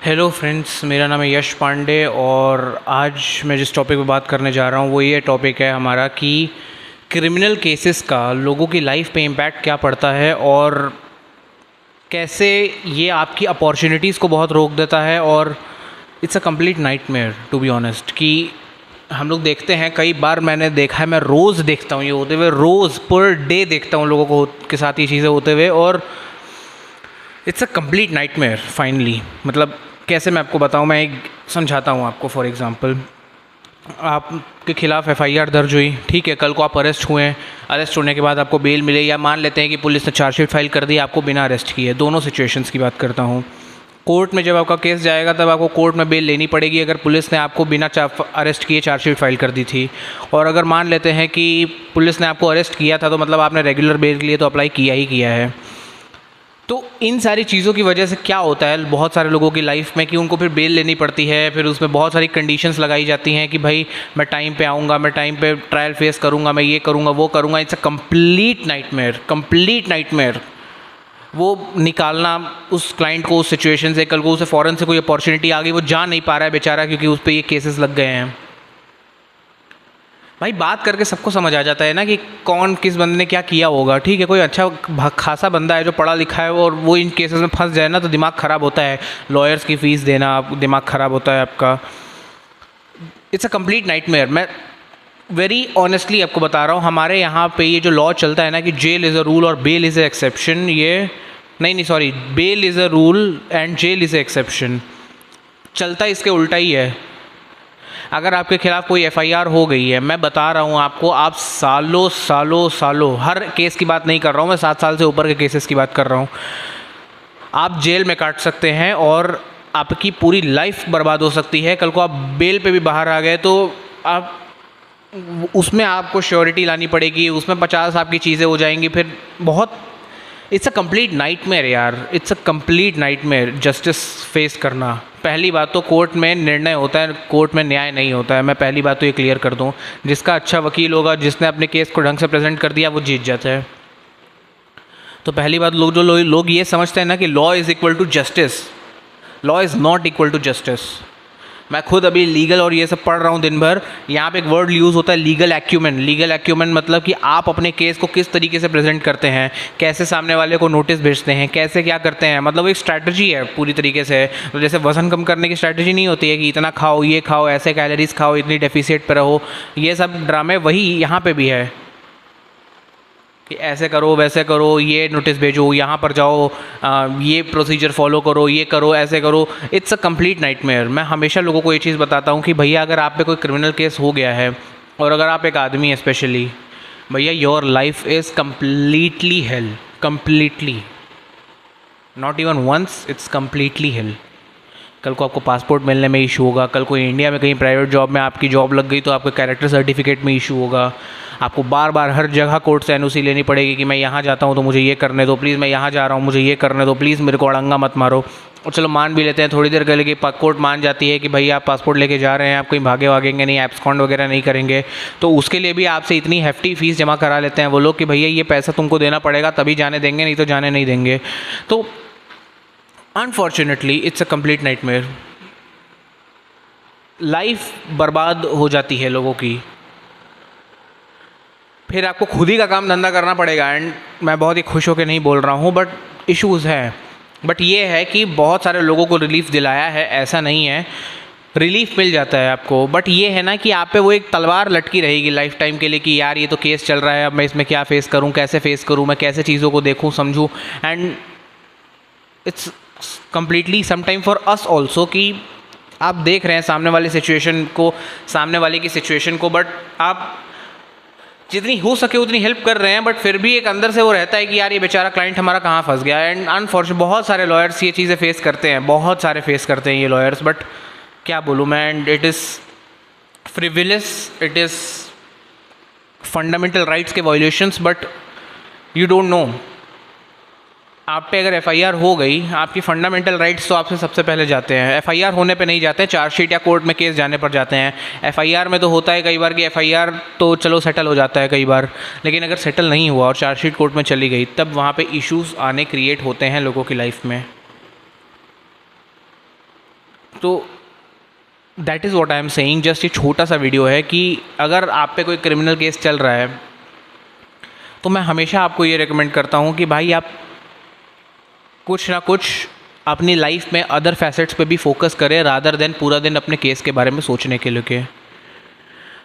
Hello friends, मेरा नाम है यश पांडे और आज मैं जिस टॉपिक पे बात करने जा रहा हूँ वो ये टॉपिक है हमारा कि क्रिमिनल केसेस का लोगों की लाइफ पे इम्पैक्ट क्या पड़ता है और कैसे ये आपकी अपॉर्चुनिटीज़ को बहुत रोक देता है। और it's a complete nightmare to be honest कि हम लोग देखते हैं, कई बार मैंने देखा है, मैं रोज़ देखता हूँ ये होते हुए, रोज़ पर डे देखता हूँ लोगों को के साथ ये चीज़ें होते हुए और it's a complete nightmare finally. मतलब कैसे मैं आपको बताऊं, मैं एक समझाता हूं आपको। फॉर एग्जांपल, आपके खिलाफ़ एफआईआर दर्ज हुई, ठीक है, कल को आप अरेस्ट हुए, अरेस्ट होने के बाद आपको बेल मिले या मान लेते हैं कि पुलिस ने चार्जशीट फाइल कर दी आपको बिना अरेस्ट किए। दोनों सिचुएशंस की बात करता हूं। कोर्ट में जब आपका केस जाएगा तब आपको कोर्ट में बेल लेनी पड़ेगी अगर पुलिस ने आपको बिना अरेस्ट किए चार्जशीट फाइल कर दी थी। और अगर मान लेते हैं कि पुलिस ने आपको अरेस्ट किया था तो मतलब आपने रेगुलर बेल के लिए तो अप्लाई किया ही किया है। तो इन सारी चीज़ों की वजह से क्या होता है बहुत सारे लोगों की लाइफ में कि उनको फिर बेल लेनी पड़ती है, फिर उसमें बहुत सारी कंडीशंस लगाई जाती हैं कि भाई मैं टाइम पे आऊँगा, मैं टाइम पे ट्रायल फेस करूँगा, मैं ये करूँगा वो करूँगा। It's a complete nightmare, complete nightmare. वो निकालना उस क्लाइंट को उस सिचुएशन से, कल को उसे फ़ौरन से कोई अपॉर्चुनिटी आ गई, वो जा नहीं पा रहा है बेचारा क्योंकि उस पर ये केसेस लग गए हैं। भाई बात करके सबको समझ आ जाता है ना कि कौन किस बंदे ने क्या किया होगा। ठीक है, कोई अच्छा खासा बंदा है जो पढ़ा लिखा है और वो इन केसेस में फंस जाए ना तो दिमाग ख़राब होता है। लॉयर्स की फ़ीस देना, आप दिमाग ख़राब होता है आपका। It's a complete nightmare. मैं वेरी ऑनेस्टली आपको बता रहा हूँ, हमारे यहाँ पे ये जो लॉ चलता है ना कि जेल इज़ अ रूल और बेल इज़ अ एक्सेप्शन, ये नहीं sorry, bail is a rule and jail is a exception, चलता इसके उल्टा ही है। अगर आपके खिलाफ़ कोई एफआईआर हो गई है, मैं बता रहा हूँ आपको, आप सालों सालों सालों, हर केस की बात नहीं कर रहा हूँ मैं, 7 साल से ऊपर के केसेस की बात कर रहा हूँ, आप जेल में काट सकते हैं और आपकी पूरी लाइफ बर्बाद हो सकती है। कल को आप बेल पे भी बाहर आ गए तो आप उसमें आपको श्योरिटी लानी पड़ेगी, उसमें 50 आपकी चीज़ें हो जाएंगी, फिर बहुत इट्स अ कंप्लीट नाइटमेयर यार। It's a complete nightmare justice face करना। पहली बात तो कोर्ट में निर्णय होता है, कोर्ट में न्याय नहीं होता है। मैं पहली बात तो ये क्लियर कर दूं, जिसका अच्छा वकील होगा, जिसने अपने केस को ढंग से प्रेजेंट कर दिया, वो जीत जाता है। तो पहली बात, लोग ये समझते हैं ना कि law is equal to justice, law is not equal to justice. मैं खुद अभी लीगल और ये सब पढ़ रहा हूँ दिन भर। यहाँ पे एक वर्ड यूज़ होता है लीगल एक्यूमेन। लीगल एक्यूमेन मतलब कि आप अपने केस को किस तरीके से प्रेजेंट करते हैं, कैसे सामने वाले को नोटिस भेजते हैं, कैसे क्या करते हैं, मतलब एक स्ट्रैटेजी है पूरी तरीके से। तो जैसे वज़न कम करने की स्ट्रैटेजी नहीं होती है कि इतना खाओ, ये खाओ, ऐसे कैलोरीज खाओ, इतनी डेफिसिट पर रहो, ये सब ड्रामे वही यहाँ पर भी है कि ऐसे करो, वैसे करो, ये नोटिस भेजो, यहाँ पर जाओ, ये प्रोसीजर फॉलो करो, ये करो, ऐसे करो। It's a complete nightmare. मैं हमेशा लोगों को ये चीज़ बताता हूँ कि भैया अगर आप पे कोई क्रिमिनल केस हो गया है और अगर आप एक आदमी है स्पेशली, भैया your life is completely hell, completely, not even once, it's completely hell. कल को आपको पासपोर्ट मिलने में इशू होगा, कल को इंडिया में कहीं प्राइवेट जॉब में आपकी जॉब लग गई तो आपके कैरेक्टर सर्टिफिकेट में इशू होगा। आपको बार बार हर जगह कोर्ट से एनओसी लेनी पड़ेगी कि मैं यहाँ जाता हूँ तो मुझे ये करने दो प्लीज़, मैं यहाँ जा रहा हूँ मुझे ये करने दो प्लीज़, मेरे को अड़ंगा मत मारो। और चलो मान भी लेते हैं थोड़ी देर के लिए, कोर्ट मान जाती है कि भाई आप पासपोर्ट लेके जा रहे हैं, आप कहीं भागे वागेंगे नहीं, एब्सकॉन्ड वगैरह नहीं करेंगे, तो उसके लिए भी आपसे इतनी हेफ्टी फीस जमा करा लेते हैं वो लोग कि भैया ये पैसा तुमको देना पड़ेगा तभी जाने देंगे, नहीं तो जाने नहीं देंगे। तो unfortunately it's a complete nightmare. Life बर्बाद हो जाती है लोगों की, फिर आपको खुद ही का काम धंधा करना पड़ेगा। एंड मैं बहुत ही खुश होकर नहीं बोल रहा हूँ, बट इश्यूज़ हैं। बट ये है कि बहुत सारे लोगों को रिलीफ दिलाया है, ऐसा नहीं है, रिलीफ मिल जाता है आपको। बट ये है ना कि आप पे वो एक तलवार लटकी रहेगी लाइफ टाइम के लिए कि यार ये तो केस चल रहा है, अब मैं इसमें क्या फ़ेस करूँ, कैसे फ़ेस करूँ, मैं कैसे चीज़ों को देखूँ समझूँ। And it's completely sometime for us also कि आप देख रहे हैं सामने वाले सिचुएशन को, सामने वाले की सिचुएशन को, बट आप जितनी हो सके उतनी हेल्प कर रहे हैं, बट फिर भी एक अंदर से वो रहता है कि यार ये बेचारा क्लाइंट हमारा कहाँ फंस गया। एंड अनफॉर्चुनेट बहुत सारे लॉयर्स ये चीज़ें फेस करते हैं, बहुत सारे फेस करते हैं ये लॉयर्स, बट क्या बोलूँ मैं। And it is frivolous, it is fundamental rights के violations, but you don't know. आप पे अगर एफआईआर हो गई, आपकी फंडामेंटल राइट्स तो आपसे सबसे पहले जाते हैं। एफआईआर होने पे नहीं जाते हैं, चार्जशीट या कोर्ट में केस जाने पर जाते हैं। एफआईआर में तो होता है कई बार कि एफआईआर तो चलो सेटल हो जाता है कई बार, लेकिन अगर सेटल नहीं हुआ और चार्जशीट कोर्ट में चली गई तब वहाँ पे इश्यूज़ आने क्रिएट होते हैं लोगों की लाइफ में। तो that is what I am saying. Just ये छोटा सा वीडियो है कि अगर आप पे कोई क्रिमिनल केस चल रहा है तो मैं हमेशा आपको ये रिकमेंड करता हूँ कि भाई आप कुछ ना कुछ अपनी लाइफ में अदर फैसेट्स पे भी फोकस करें, रादर देन पूरा दिन अपने केस के बारे में सोचने के लिए।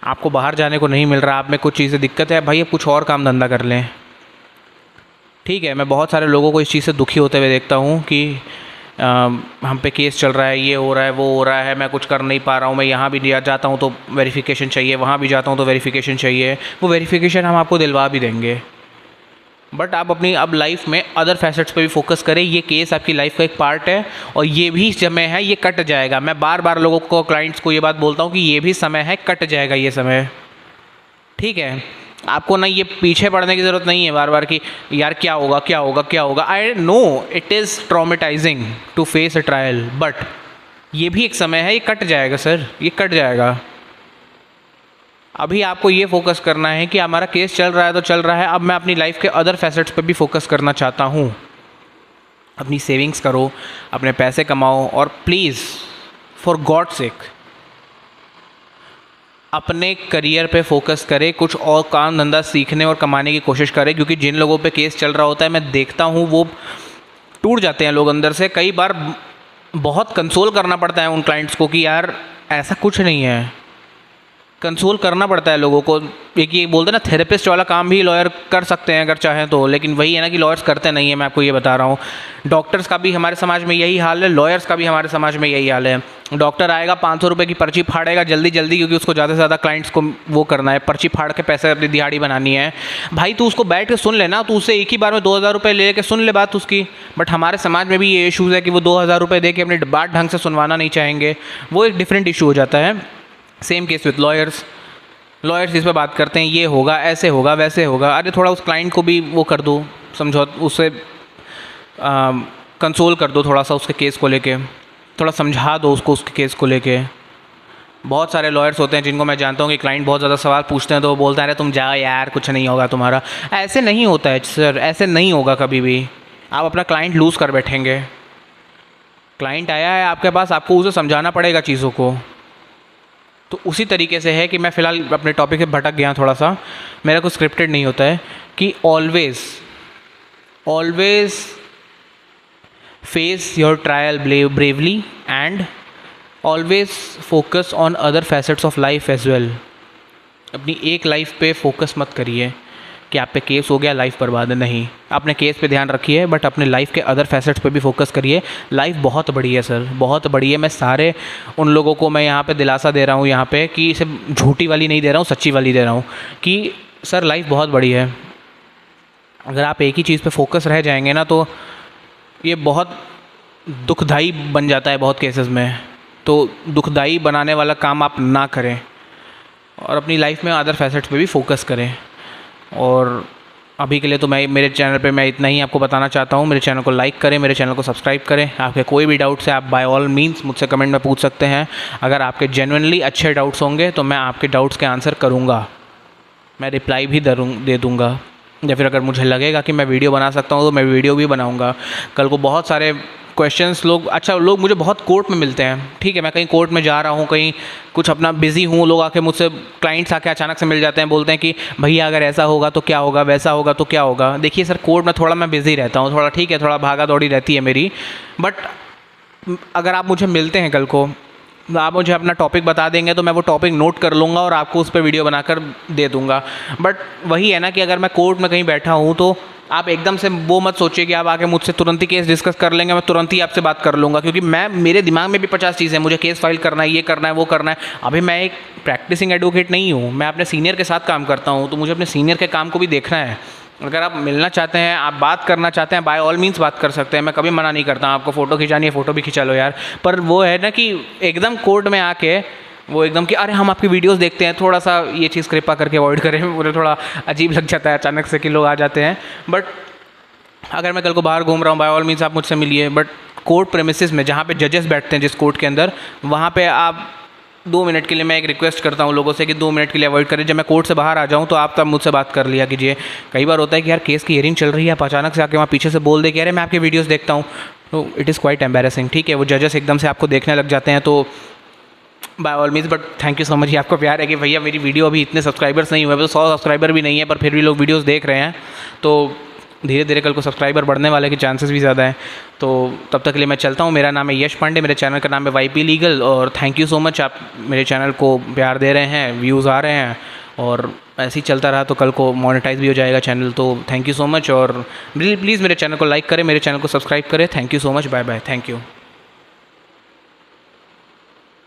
आपको बाहर जाने को नहीं मिल रहा, आप में कुछ चीज़ें दिक्कत है, भाई आप कुछ और काम धंधा कर लें। ठीक है, मैं बहुत सारे लोगों को इस चीज़ से दुखी होते हुए देखता हूँ कि हम पे केस चल रहा है, ये हो रहा है, वो हो रहा है, मैं कुछ कर नहीं पा रहा हूँ, मैं यहाँ भी जाता हूँ तो वेरिफिकेशन चाहिए, वहाँ भी जाता हूँ तो वेरिफिकेशन चाहिए। वो वेरिफिकेशन हम आपको दिलवा भी देंगे, बट आप अपनी अब लाइफ में अदर फैसेट्स पे भी फोकस करें। ये केस आपकी लाइफ का एक पार्ट है और ये भी समय है, ये कट जाएगा। मैं बार बार लोगों को, क्लाइंट्स को ये बात बोलता हूँ कि ये भी समय है, कट जाएगा ये समय। ठीक है, आपको ना ये पीछे पड़ने की ज़रूरत नहीं है बार बार कि यार क्या होगा क्या होगा क्या होगा। I know it is traumatising to face a trial, but ये भी एक समय है, ये कट जाएगा सर, ये कट जाएगा। अभी आपको ये फोकस करना है कि हमारा केस चल रहा है तो चल रहा है, अब मैं अपनी लाइफ के अदर फैसेट्स पे भी फोकस करना चाहता हूँ। अपनी सेविंग्स करो, अपने पैसे कमाओ और प्लीज़ फॉर गॉड सेक अपने करियर पे फोकस करें, कुछ और काम धंधा सीखने और कमाने की कोशिश करें। क्योंकि जिन लोगों पे केस चल रहा होता है मैं देखता हूँ वो टूट जाते हैं लोग अंदर से। कई बार बहुत कंसोल करना पड़ता है उन क्लाइंट्स को कि यार ऐसा कुछ नहीं है, कंसोल करना पड़ता है लोगों को। एक ये बोलते हैं ना, थेरेपिस्ट वाला काम भी लॉयर कर सकते हैं अगर चाहें तो, लेकिन वही है ना कि लॉयर्स करते नहीं है। मैं आपको ये बता रहा हूँ, डॉक्टर्स का भी हमारे समाज में यही हाल है, लॉयर्स का भी हमारे समाज में यही हाल है। डॉक्टर आएगा 500 रुपये की पर्ची फाड़ेगा जल्दी जल्दी, क्योंकि उसको ज़्यादा से ज़्यादा क्लाइंट्स को वो करना है, पर्ची फाड़ के पैसे अपनी दिहाड़ी बनानी है। भाई तू उसको बैठ के सुन लेना, तो उससे एक ही बार में 2000 रुपये ले के सुन ले बात उसकी। बट हमारे समाज में भी ये इशूज़ है कि वो 2000 रुपये दे के अपनी बात ढंग से सुनवाना नहीं चाहेंगे। वो एक डिफरेंट इशू हो जाता है। सेम केस विथ लॉयर्स इस पर बात करते हैं, ये होगा, ऐसे होगा, वैसे होगा। अरे थोड़ा उस क्लाइंट को भी वो कर दो, समझो, उससे कंसोल कर दो थोड़ा सा उसके केस को लेके, थोड़ा समझा दो उसको उसके केस को लेके। बहुत सारे लॉयर्स होते हैं जिनको मैं जानता हूँ कि क्लाइंट बहुत ज़्यादा सवाल पूछते हैं तो वो बोलता है अरे तुम जाओ यार, कुछ नहीं होगा तुम्हारा। ऐसे नहीं होता है सर, ऐसे नहीं होगा कभी भी। आप अपना क्लाइंट लूज़ कर बैठेंगे। क्लाइंट आया है आपके पास, आपको उसे समझाना पड़ेगा चीज़ों को। तो उसी तरीके से है कि मैं फ़िलहाल अपने टॉपिक से भटक गया थोड़ा सा, मेरा कुछ स्क्रिप्टेड नहीं होता है, कि always face your trial bravely and always focus on other facets of life as well. अपनी एक लाइफ पे फोकस मत करिए कि आप पे केस हो गया लाइफ बर्बाद है, नहीं। अपने केस पे ध्यान रखिए बट अपने लाइफ के अदर फैसेट्स पे भी फोकस करिए। लाइफ बहुत बड़ी है सर, बहुत बड़ी है। मैं सारे उन लोगों को मैं यहाँ पे दिलासा दे रहा हूँ यहाँ पे, कि इसे झूठी वाली नहीं दे रहा हूँ, सच्ची वाली दे रहा हूँ, कि सर लाइफ बहुत बड़ी है। अगर आप एक ही चीज़ पे फोकस रह जाएंगे ना तो ये बहुत दुखदाई बन जाता है बहुत केसेस में। तो दुखदाई बनाने वाला काम आप ना करें और अपनी लाइफ में अदर फैसेट्स पे भी फोकस करें। और अभी के लिए तो मैं मेरे चैनल पे मैं इतना ही आपको बताना चाहता हूँ। मेरे चैनल को लाइक करें, मेरे चैनल को सब्सक्राइब करें। आपके कोई भी डाउट्स है आप बाय ऑल मीन्स मुझसे कमेंट में पूछ सकते हैं। अगर आपके जेन्युइनली अच्छे डाउट्स होंगे तो मैं आपके डाउट्स के आंसर करूँगा, मैं रिप्लाई भी दे दूँगा। या फिर अगर मुझे लगेगा कि मैं वीडियो बना सकता हूँ तो मैं वीडियो भी बनाऊँगा। कल को बहुत सारे क्वेश्चंस लोग मुझे बहुत कोर्ट में मिलते हैं। ठीक है, मैं कहीं कोर्ट में जा रहा हूँ, कहीं कुछ अपना बिज़ी हूँ, लोग आके मुझसे, क्लाइंट्स आके अचानक से मिल जाते हैं, बोलते हैं कि भैया अगर ऐसा होगा तो क्या होगा, वैसा होगा तो क्या होगा। देखिए सर, कोर्ट में थोड़ा मैं बिज़ी रहता हूँ, थोड़ा, ठीक है, थोड़ा भागा दौड़ी रहती है मेरी। बट अगर आप मुझे मिलते हैं कल को, आप मुझे अपना टॉपिक बता देंगे तो मैं वो टॉपिक नोट कर लूँगा और आपको उस पर वीडियो बनाकर दे दूँगा। बट वही है ना कि अगर मैं कोर्ट में कहीं बैठा हूँ तो आप एकदम से वो मत सोचिए कि आप आके मुझसे तुरंत ही केस डिस्कस कर लेंगे, मैं तुरंत ही आपसे बात कर लूँगा। क्योंकि मेरे दिमाग में भी 50 चीज़ें हैं, मुझे केस फाइल करना है, ये करना है, वो करना है। अभी मैं एक प्रैक्टिसिंग एडवोकेट नहीं हूँ, मैं अपने सीनियर के साथ काम करता हूँ, तो मुझे अपने सीनियर के काम को भी देखना है। अगर आप मिलना चाहते हैं, आप बात करना चाहते हैं, बाय ऑल मीन्स बात कर सकते हैं, मैं कभी मना नहीं करता। आपको फ़ोटो खिंचानी है, फ़ोटो भी खिंचा लो यार। पर वो है ना कि एकदम कोर्ट में आके वो एकदम कि अरे हम आपकी वीडियोस देखते हैं, थोड़ा सा ये चीज़ कृपा करके अवॉइड करें। मुझे थोड़ा अजीब लग जाता है अचानक से कि लोग आ जाते हैं। बट अगर मैं कल को बाहर घूम रहा हूँ, बाय ऑल मीन्स आप मुझसे मिलिए। बट कोर्ट प्रेमिसेस में जहाँ पे जजेस बैठते हैं जिस कोर्ट के अंदर, वहाँ पे आप 2 मिनट के लिए, मैं एक रिक्वेस्ट करता हूँ लोगों से कि 2 मिनट के लिए अवॉइड करें। जब मैं कोर्ट से बाहर आ जाऊँ तो आप तब मुझसे बात कर लिया कीजिए। कई बार होता है कि यार केस की हियरिंग चल रही है, आप अचानक से आके वहाँ पीछे से बोल दे कि अरे मैं आपके वीडियोस देखता हूँ, तो इट इज़ क्वाइट एम्बेरसिंग। ठीक है, वो जजेस एकदम से आपको देखने लग जाते हैं, तो by all means, but thank you so much. ये आपको प्यार है कि भैया मेरी वीडियो अभी इतने सब्सक्राइबर्स नहीं हुए, तो 100 सब्सक्राइबर भी नहीं है, पर फिर भी लोग वीडियोस देख रहे हैं, तो धीरे धीरे कल को सब्सक्राइबर बढ़ने वाले के चांसेस भी ज़्यादा हैं। तो तब तक के लिए मैं चलता हूँ। मेरा नाम है यश पांडे, मेरे चैनल का नाम है वाई पी लीगल, और थैंक यू सो मच, आप मेरे चैनल को प्यार दे रहे हैं, व्यूज़ आ रहे हैं, और ऐसे ही चलता रहा तो कल को मोनेटाइज भी हो जाएगा चैनल। तो थैंक यू सो मच, और प्लीज़ मेरे चैनल को लाइक करें, मेरे चैनल को सब्सक्राइब करें। Thank you so much, bye bye, thank you.